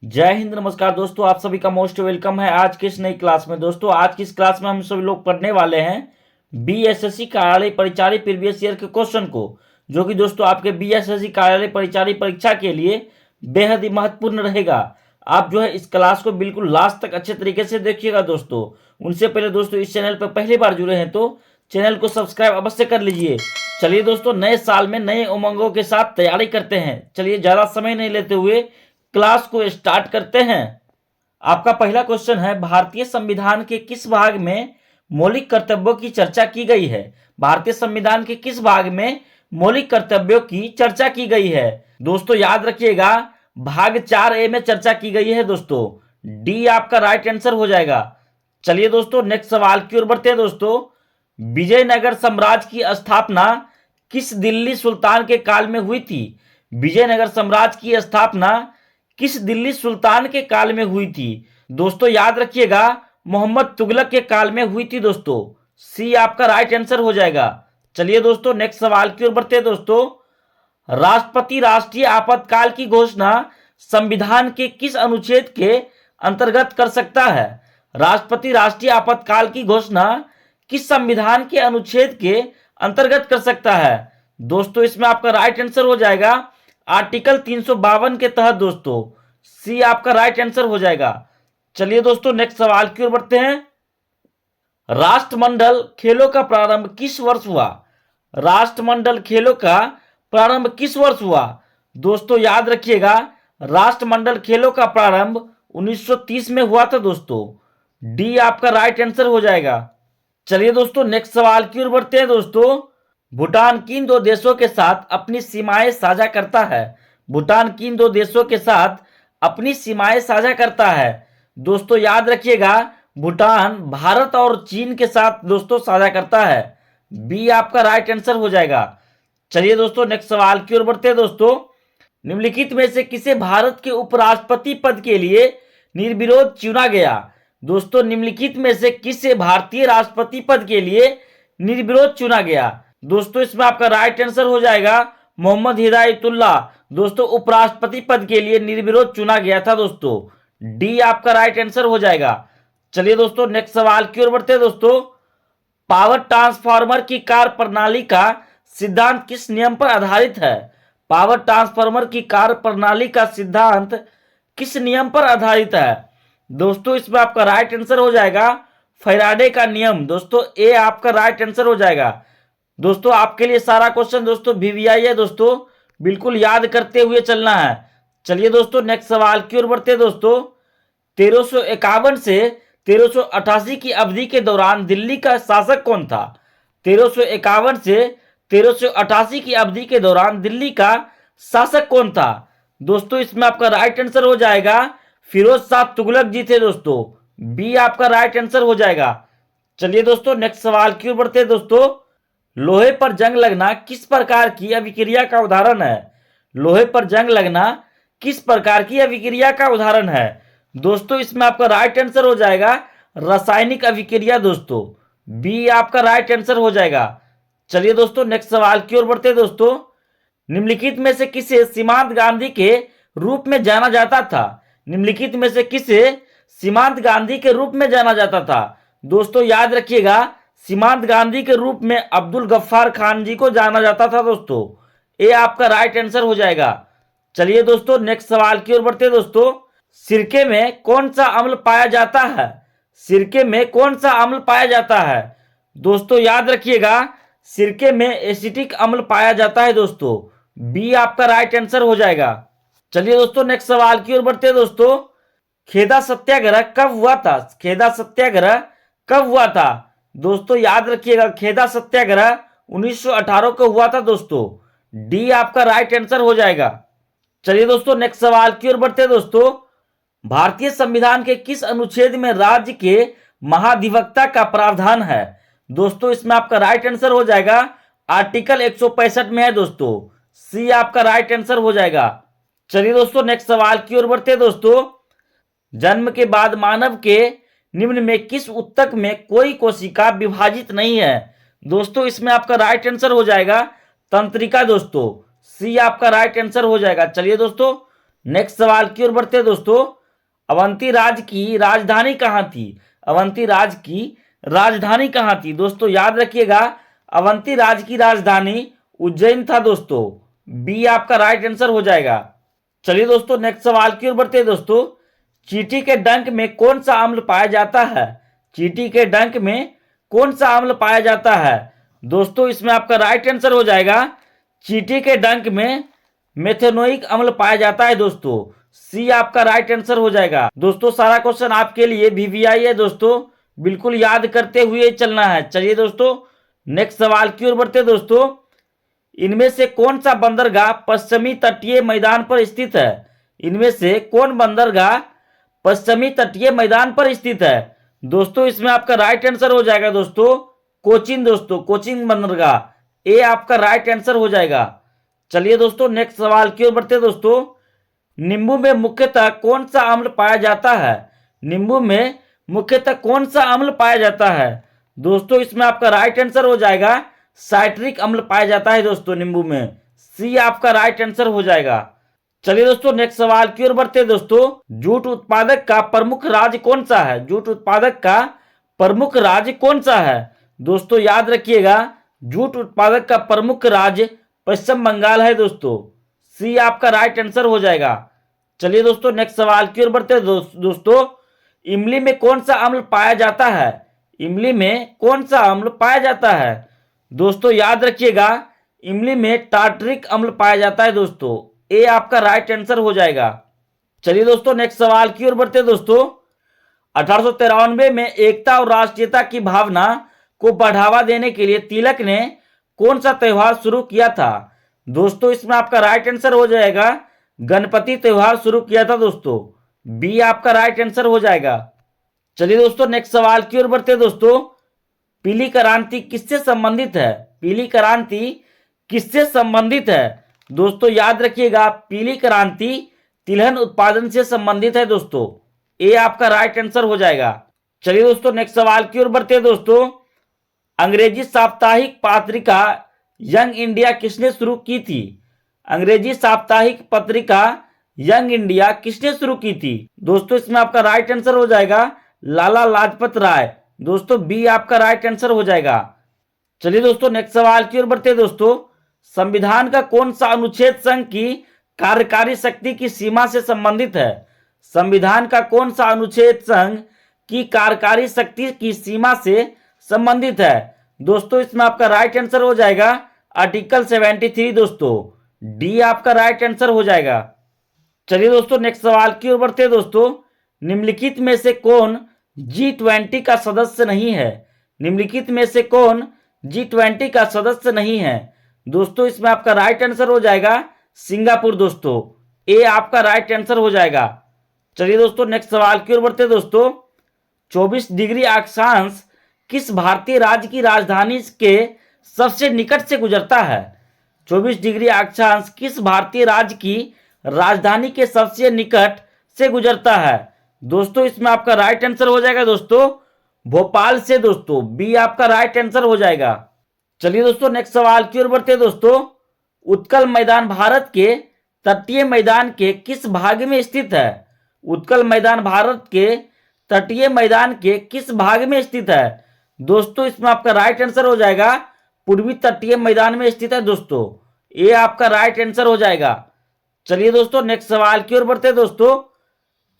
जय हिंद, नमस्कार दोस्तों। आप सभी का मोस्ट वेलकम है आज की इस नई क्लास में। दोस्तों आज की इस क्लास में हम सभी लोग पढ़ने वाले हैं बीएसएससी कार्यालय परिचारी प्रीवियस ईयर के क्वेश्चन को, जो कि दोस्तों आपके बीएसएससी कार्यालय परिचारी परीक्षा के लिए बेहद ही महत्वपूर्ण रहेगा। आप जो है इस क्लास को बिल्कुल लास्ट तक अच्छे तरीके से देखिएगा दोस्तों। उनसे पहले दोस्तों इस चैनल पर पहली बार जुड़े हैं तो चैनल को सब्सक्राइब अवश्य कर लीजिए। चलिए दोस्तों, नए साल में नए उमंगों के साथ तैयारी करते हैं। चलिए ज़्यादा समय नहीं लेते हुए क्लास को स्टार्ट करते हैं। आपका पहला क्वेश्चन है, भारतीय संविधान के किस भाग में मौलिक कर्तव्यों की चर्चा की गई है? भारतीय संविधान के किस भाग में मौलिक कर्तव्यों की चर्चा की गई है? दोस्तों याद रखिएगा, भाग 4A में चर्चा की गई है दोस्तों। डी आपका राइट आंसर हो जाएगा। चलिए दोस्तों नेक्स्ट सवाल की ओर बढ़ते हैं दोस्तों। विजयनगर साम्राज्य की स्थापना किस दिल्ली सुल्तान के काल में हुई थी? विजयनगर साम्राज्य की स्थापना किस दिल्ली सुल्तान के काल में हुई थी? दोस्तों याद रखिएगा, मोहम्मद तुगलक के काल में हुई थी दोस्तों। सी आपका राइट आंसर हो जाएगा। चलिए दोस्तों नेक्स्ट सवाल की ओर बढ़ते हैं दोस्तों। राष्ट्रपति राष्ट्रीय आपातकाल की घोषणा संविधान के किस अनुच्छेद के अंतर्गत कर सकता है? राष्ट्रपति राष्ट्रीय आपातकाल की घोषणा किस संविधान के अनुच्छेद के अंतर्गत कर सकता है? दोस्तों इसमें आपका राइट आंसर हो जाएगा आर्टिकल 352 के तहत दोस्तों। सी आपका राइट आंसर हो जाएगा। चलिए दोस्तों नेक्स्ट सवाल की ओर बढ़ते हैं। राष्ट्रमंडल खेलों का प्रारंभ किस वर्ष हुआ? राष्ट्रमंडल खेलों का प्रारंभ किस वर्ष हुआ? दोस्तों याद रखिएगा, राष्ट्रमंडल खेलों का प्रारंभ 1930 में हुआ था दोस्तों। डी आपका राइट आंसर हो जाएगा। चलिए दोस्तों नेक्स्ट सवाल की ओर बढ़ते हैं दोस्तों। भूटान किन दो देशों के साथ अपनी सीमाएं साझा करता है? भूटान किन दो देशों के साथ अपनी सीमाएं साझा करता है? दोस्तों याद रखिएगा, भूटान भारत और चीन के साथ दोस्तों साझा करता है। बी आपका राइट आंसर हो जाएगा। चलिए दोस्तों नेक्स्ट सवाल की ओर बढ़ते हैं दोस्तों। निम्नलिखित में से किसे भारत के उपराष्ट्रपति पद के लिए निर्विरोध चुना गया? दोस्तों निम्नलिखित में से किसे भारतीय राष्ट्रपति पद के लिए निर्विरोध चुना गया? दोस्तों इसमें आपका राइट आंसर हो जाएगा मोहम्मद हिदायतुल्लाह। दोस्तों उपराष्ट्रपति पद के लिए निर्विरोध चुना गया था दोस्तों। डी आपका राइट आंसर हो जाएगा। चलिए दोस्तों नेक्स्ट सवाल की ओर बढ़ते हैं दोस्तों। पावर ट्रांसफार्मर की कार्य प्रणाली का सिद्धांत किस नियम पर आधारित है? पावर ट्रांसफार्मर की कार्य प्रणाली का सिद्धांत किस नियम पर आधारित है? दोस्तों इसमें आपका राइट आंसर हो जाएगा फैराडे का नियम। दोस्तों ए आपका राइट आंसर हो जाएगा। दोस्तों आपके लिए सारा क्वेश्चन दोस्तों वीवीआई है दोस्तों, बिल्कुल याद करते हुए चलना है। चलिए दोस्तों नेक्स्ट सवाल की ओर बढ़ते हैं दोस्तों। 1351 से 1388 की अवधि के दौरान दिल्ली का शासक कौन था? 1351 से 1388 की अवधि के दौरान दिल्ली का शासक कौन था? दोस्तों इसमें आपका राइट आंसर हो जाएगा फिरोज शाह तुगलक जी थे दोस्तों। बी आपका राइट आंसर हो जाएगा। चलिए दोस्तों नेक्स्ट सवाल की ओर बढ़ते हैं दोस्तों। लोहे पर जंग लगना किस प्रकार की अभिक्रिया का उदाहरण है? लोहे पर जंग लगना किस प्रकार की अभिक्रिया का उदाहरण है? दोस्तों इसमें आपका राइट आंसर हो जाएगा रासायनिक अभिक्रिया दोस्तों। बी आपका राइट आंसर हो जाएगा। चलिए दोस्तों नेक्स्ट सवाल की ओर बढ़ते हैं दोस्तों। निम्नलिखित में से किसे सीमांत गांधी के रूप में जाना जाता था? निम्नलिखित में से किसे सीमांत गांधी के रूप में जाना जाता था? दोस्तों याद रखिएगा, सीमांत गांधी के रूप में अब्दुल गफ्फार खान जी को जाना जाता था दोस्तों। ए आपका राइट आंसर हो जाएगा। चलिए दोस्तों नेक्स्ट सवाल की ओर बढ़ते हैं दोस्तों। सिरके में कौन सा अम्ल पाया जाता है? सिरके में कौन सा अम्ल पाया जाता है? दोस्तों याद रखिएगा, सिरके में एसिटिक अम्ल पाया जाता है दोस्तों। बी आपका राइट आंसर हो जाएगा। चलिए दोस्तों नेक्स्ट सवाल की ओर बढ़ते हैं दोस्तों। खेदा सत्याग्रह कब हुआ था? खेदा सत्याग्रह कब हुआ था? दोस्तों याद रखिएगा, खेदा सत्याग्रह 1918 को हुआ था दोस्तों। डी आपका राइट आंसर हो जाएगा। चलिए दोस्तों नेक्स्ट सवाल की ओर बढ़ते हैं दोस्तों। भारतीय संविधान के किस अनुच्छेद में राज्य के महाधिवक्ता का प्रावधान है? दोस्तों इसमें आपका राइट आंसर हो जाएगा आर्टिकल 165 में है दोस्तों। सी आपका राइट आंसर हो जाएगा। चलिए दोस्तों नेक्स्ट सवाल की ओर बढ़ते हैं दोस्तों। जन्म के बाद मानव के निम्न में किस ऊतक में कोई कोशिका विभाजित नहीं है? दोस्तों इसमें आपका राइट आंसर हो जाएगा तंत्रिका दोस्तों। सी आपका राइट आंसर हो जाएगा। चलिए दोस्तों नेक्स्ट सवाल की ओर बढ़ते हैं दोस्तों। अवंती राज्य की राजधानी कहाँ थी? अवंती राज्य की राजधानी कहाँ थी? दोस्तों याद रखिएगा, अवंती राज्य की राजधानी उज्जैन था दोस्तों। बी आपका राइट आंसर हो जाएगा। चलिए दोस्तों नेक्स्ट सवाल की ओर बढ़ते हैं दोस्तों। चींटी के डंक में कौन सा अम्ल पाया जाता है? चींटी के डंक में कौन सा अम्ल पाया जाता है? दोस्तों इसमें आपका राइट आंसर हो जाएगा, चींटी के डंक में मेथेनोइक अम्ल पाया जाता है दोस्तों। सी आपका राइट आंसर हो जाएगा। दोस्तों सारा क्वेश्चन आपके लिए वीवीआई है दोस्तों, बिल्कुल याद करते हुए चलना है। चलिए दोस्तों नेक्स्ट सवाल की ओर बढ़ते दोस्तों। इनमें से कौन सा बंदरगाह पश्चिमी तटीय मैदान पर स्थित है? इनमें से कौन बंदरगाह पश्चिमी तटीय मैदान पर स्थित है? दोस्तों इसमें आपका राइट आंसर हो जाएगा दोस्तों, कोचीन दोस्तों, कोचीन बंदरगाह। ए आपका राइट आंसर हो जाएगा। चलिए दोस्तों नेक्स्ट सवाल की ओर बढ़ते दोस्तों। नींबू में मुख्यतः कौन सा अम्ल पाया जाता है? नींबू में मुख्यतः कौन सा अम्ल पाया जाता है? दोस्तों इसमें आपका राइट आंसर हो जाएगा, साइट्रिक अम्ल पाया जाता है दोस्तों नींबू में। सी आपका राइट आंसर हो जाएगा। चलिए दोस्तों नेक्स्ट सवाल की ओर बढ़ते हैं दोस्तों। जूट उत्पादक का प्रमुख राज्य कौन सा है? जूट उत्पादक का प्रमुख राज्य कौन सा है? दोस्तों याद रखिएगा, जूट उत्पादक का प्रमुख राज्य पश्चिम बंगाल है दोस्तों। सी आपका राइट आंसर हो जाएगा। चलिए दोस्तों नेक्स्ट सवाल की ओर बढ़ते हैं दोस्तों। इमली में कौन सा अम्ल पाया जाता है? इमली में कौन सा अम्ल पाया जाता है? दोस्तों याद रखिएगा, इमली में टार्टरिक अम्ल पाया जाता है दोस्तों। ए आपका राइट आंसर हो जाएगा। चलिए दोस्तों नेक्स्ट सवाल की ओर बढ़ते हैं दोस्तों। 1893 में एकता और राष्ट्रीयता की भावना को बढ़ावा देने के लिए तिलक ने कौन सा त्योहार शुरू किया था? दोस्तों इसमें आपका राइट आंसर हो जाएगा, गणपति त्योहार शुरू किया था दोस्तों। बी आपका राइट आंसर हो जाएगा। चलिए दोस्तों नेक्स्ट सवाल की ओर बढ़ते हैं दोस्तों। पीली क्रांति किससे संबंधित है? पीली क्रांति किससे संबंधित है? दोस्तों याद रखिएगा, पीली क्रांति तिलहन उत्पादन से संबंधित है दोस्तों। ए आपका राइट आंसर हो जाएगा। चलिए दोस्तों नेक्स्ट सवाल की ओर बढ़ते हैं दोस्तों। अंग्रेजी साप्ताहिक पत्रिका यंग इंडिया किसने शुरू की थी? अंग्रेजी साप्ताहिक पत्रिका यंग इंडिया किसने शुरू की थी? दोस्तों इसमें आपका राइट आंसर हो जाएगा, लाला लाजपत राय। दोस्तों बी आपका राइट आंसर हो जाएगा। चलिए दोस्तों नेक्स्ट सवाल की ओर बढ़ते हैं दोस्तों। संविधान का कौन सा अनुच्छेद संघ की कार्यकारी शक्ति की सीमा से संबंधित है? संविधान का कौन सा अनुच्छेद संघ की कार्यकारी शक्ति की सीमा से संबंधित है? दोस्तों इसमें आपका राइट आंसर हो जाएगा, आर्टिकल 73 दोस्तों। डी आपका राइट आंसर हो जाएगा। चलिए दोस्तों नेक्स्ट सवाल की ओर बढ़ते हैं दोस्तों। निम्नलिखित में से कौन G20 का सदस्य नहीं है? निम्नलिखित में से कौन G20 का सदस्य नहीं है? दोस्तों इसमें आपका राइट आंसर हो जाएगा, सिंगापुर दोस्तों। ए आपका राइट आंसर हो जाएगा। चलिए दोस्तों नेक्स्ट सवाल की ओर बढ़ते हैं दोस्तों। 24 डिग्री अक्षांश किस भारतीय राज्य की राजधानी के सबसे निकट से गुजरता है? 24 डिग्री अक्षांश किस भारतीय राज्य की राजधानी के सबसे निकट से गुजरता है? दोस्तों इसमें आपका राइट आंसर हो जाएगा दोस्तों, भोपाल से दोस्तों। बी आपका राइट आंसर हो जाएगा। चलिए दोस्तों नेक्स्ट सवाल की ओर बढ़ते हैं दोस्तों। उत्कल मैदान भारत के तटीय मैदान के किस भाग में स्थित है? उत्कल मैदान भारत के तटीय मैदान के किस भाग में स्थित है? दोस्तों इसमें आपका राइट आंसर हो जाएगा, पूर्वी तटीय मैदान में स्थित है दोस्तों। ये आपका राइट आंसर हो जाएगा। चलिए दोस्तों नेक्स्ट सवाल की ओर बढ़ते हैं दोस्तों।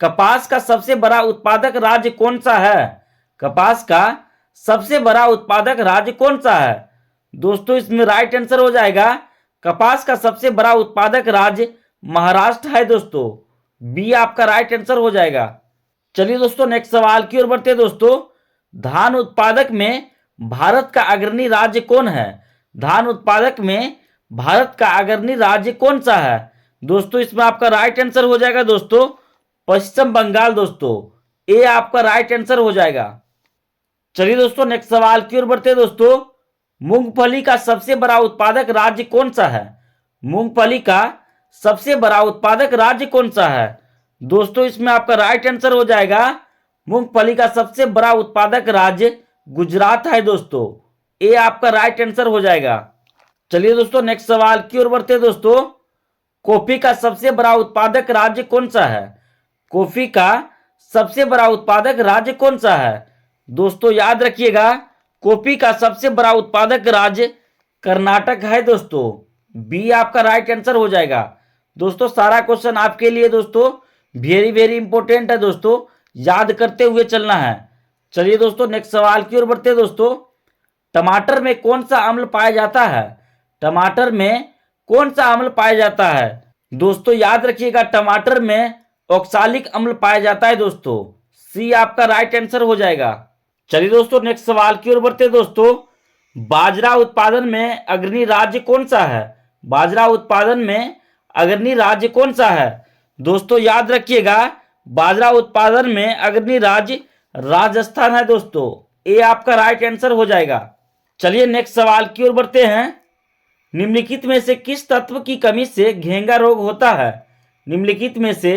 कपास का सबसे बड़ा उत्पादक राज्य कौन सा है? कपास का सबसे बड़ा उत्पादक राज्य कौन सा है? दोस्तों इसमें राइट आंसर हो जाएगा, कपास का सबसे बड़ा उत्पादक राज्य महाराष्ट्र है दोस्तों। बी आपका राइट आंसर हो जाएगा। चलिए दोस्तों नेक्स्ट सवाल की ओर बढ़ते हैं दोस्तों। धान उत्पादक में भारत का अग्रणी राज्य कौन है? धान उत्पादक में भारत का अग्रणी राज्य कौन सा है? दोस्तों इसमें आपका राइट आंसर हो जाएगा दोस्तों, पश्चिम बंगाल दोस्तों। ए आपका राइट आंसर हो जाएगा। चलिए दोस्तों नेक्स्ट सवाल की ओर बढ़ते हैं दोस्तों। मूंगफली का सबसे बड़ा उत्पादक राज्य कौन सा है? मूंगफली का सबसे बड़ा उत्पादक राज्य कौन सा है? दोस्तों इसमें आपका राइट आंसर हो जाएगा, मूंगफली का सबसे बड़ा उत्पादक राज्य गुजरात है दोस्तों। ए आपका राइट आंसर हो जाएगा। चलिए दोस्तों नेक्स्ट सवाल की ओर बढ़ते हैं दोस्तों। कॉफी का सबसे बड़ा उत्पादक राज्य कौन सा है? कॉफी का सबसे बड़ा उत्पादक राज्य कौन सा है? दोस्तों याद रखिएगा, कॉफी का सबसे बड़ा उत्पादक राज्य कर्नाटक है दोस्तों। बी आपका राइट आंसर हो जाएगा। दोस्तों सारा क्वेश्चन आपके लिए दोस्तों वेरी वेरी इंपॉर्टेंट है दोस्तों, याद करते हुए चलना है। चलिए दोस्तों नेक्स्ट सवाल की ओर बढ़ते हैं दोस्तों। टमाटर में कौन सा अम्ल पाया जाता है? टमाटर में कौन सा अम्ल पाया जाता है? दोस्तों याद रखिएगा, टमाटर में ऑक्सालिक अम्ल पाया जाता है दोस्तों। सी आपका राइट आंसर हो जाएगा। चलिए दोस्तों नेक्स्ट सवाल की ओर बढ़ते हैं दोस्तों। बाजरा उत्पादन में अग्रणी राज्य कौन सा है? बाजरा उत्पादन में अग्रणी राज्य कौन सा है? दोस्तों याद रखिएगा, बाजरा उत्पादन में अग्रणी राज्य राजस्थान है दोस्तों। ए आपका राइट आंसर हो जाएगा। चलिए नेक्स्ट सवाल की ओर बढ़ते हैं। निम्नलिखित में से किस तत्व की कमी से घेंगा रोग होता है? निम्नलिखित में से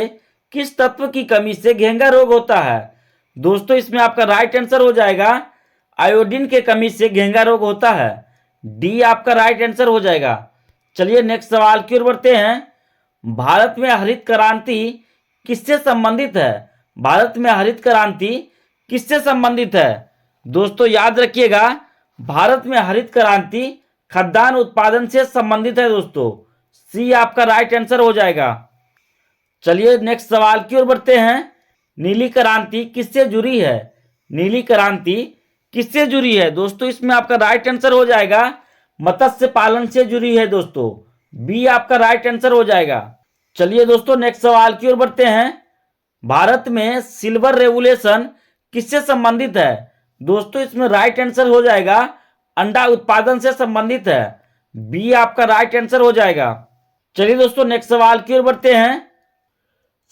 किस तत्व की कमी से घेंगा रोग होता है? दोस्तों इसमें आपका राइट आंसर हो जाएगा, आयोडीन के कमी से घेंगा रोग होता है। डी आपका राइट आंसर हो जाएगा। चलिए नेक्स्ट सवाल की ओर बढ़ते हैं। भारत में हरित क्रांति किससे संबंधित है? भारत में हरित क्रांति किससे संबंधित है? दोस्तों याद रखिएगा, भारत में हरित क्रांति खाद्यान्न उत्पादन से संबंधित है दोस्तों। सी आपका राइट आंसर हो जाएगा। चलिए नेक्स्ट सवाल की ओर बढ़ते हैं। नीली क्रांति किससे जुड़ी है? नीली क्रांति किससे जुड़ी है? दोस्तों इसमें आपका राइट आंसर हो जाएगा, मत्स्य पालन से जुड़ी है दोस्तों। बी आपका राइट आंसर हो जाएगा। चलिए दोस्तों नेक्स्ट सवाल की ओर बढ़ते हैं। भारत में सिल्वर रेवोल्यूशन किससे संबंधित है? दोस्तों इसमें राइट आंसर हो जाएगा, अंडा उत्पादन से संबंधित है। बी आपका राइट आंसर हो जाएगा। चलिए दोस्तों नेक्स्ट सवाल की ओर बढ़ते हैं।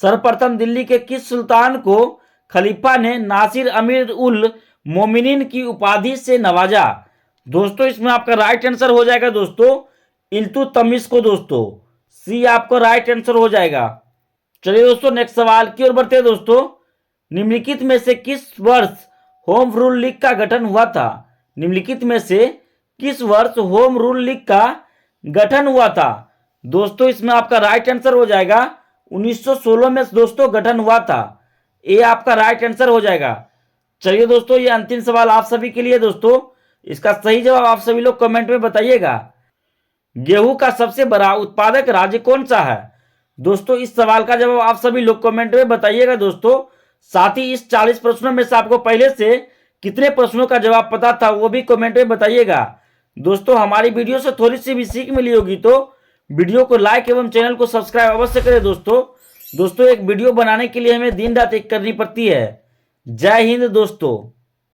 सर्वप्रथम दिल्ली के किस सुल्तान को खलीफा ने नासिर अमीर उल मोमिनीन की उपाधि से नवाजा? दोस्तों इसमें आपका राइट आंसर हो जाएगा दोस्तों, इल्तुतमिश को दोस्तों। सी आपका राइट आंसर हो जाएगा। चलिए दोस्तों नेक्स्ट सवाल की ओर बढ़ते हैं दोस्तों। निम्नलिखित में से किस वर्ष होम रूल लीग का गठन हुआ था? निम्नलिखित में से किस वर्ष होम रूल लीग का गठन हुआ था? दोस्तों इसमें आपका राइट आंसर हो जाएगा, 1916 में दोस्तों गठन हुआ था। ए आपका राइट आंसर हो जाएगा। चलिए दोस्तों ये अंतिम सवाल आप सभी के लिए दोस्तों, इसका सही जवाब आप सभी लोग कमेंट में बताइएगा। गेहूं का सबसे बड़ा उत्पादक राज्य कौन सा है? दोस्तों इस सवाल का जवाब आप सभी लोग कमेंट में बताइएगा दोस्तों। साथ ही इस 40 प्रश्नों में से आपको पहले से कितने प्रश्नों का जवाब पता था वो भी कमेंट में बताइएगा। दोस्तों हमारी वीडियो से थोड़ी सी भी सीख मिली होगी तो वीडियो को लाइक एवं चैनल को सब्सक्राइब अवश्य करें दोस्तों। एक वीडियो बनाने के लिए हमें दिन रात एक करनी पड़ती है। जय हिंद दोस्तों।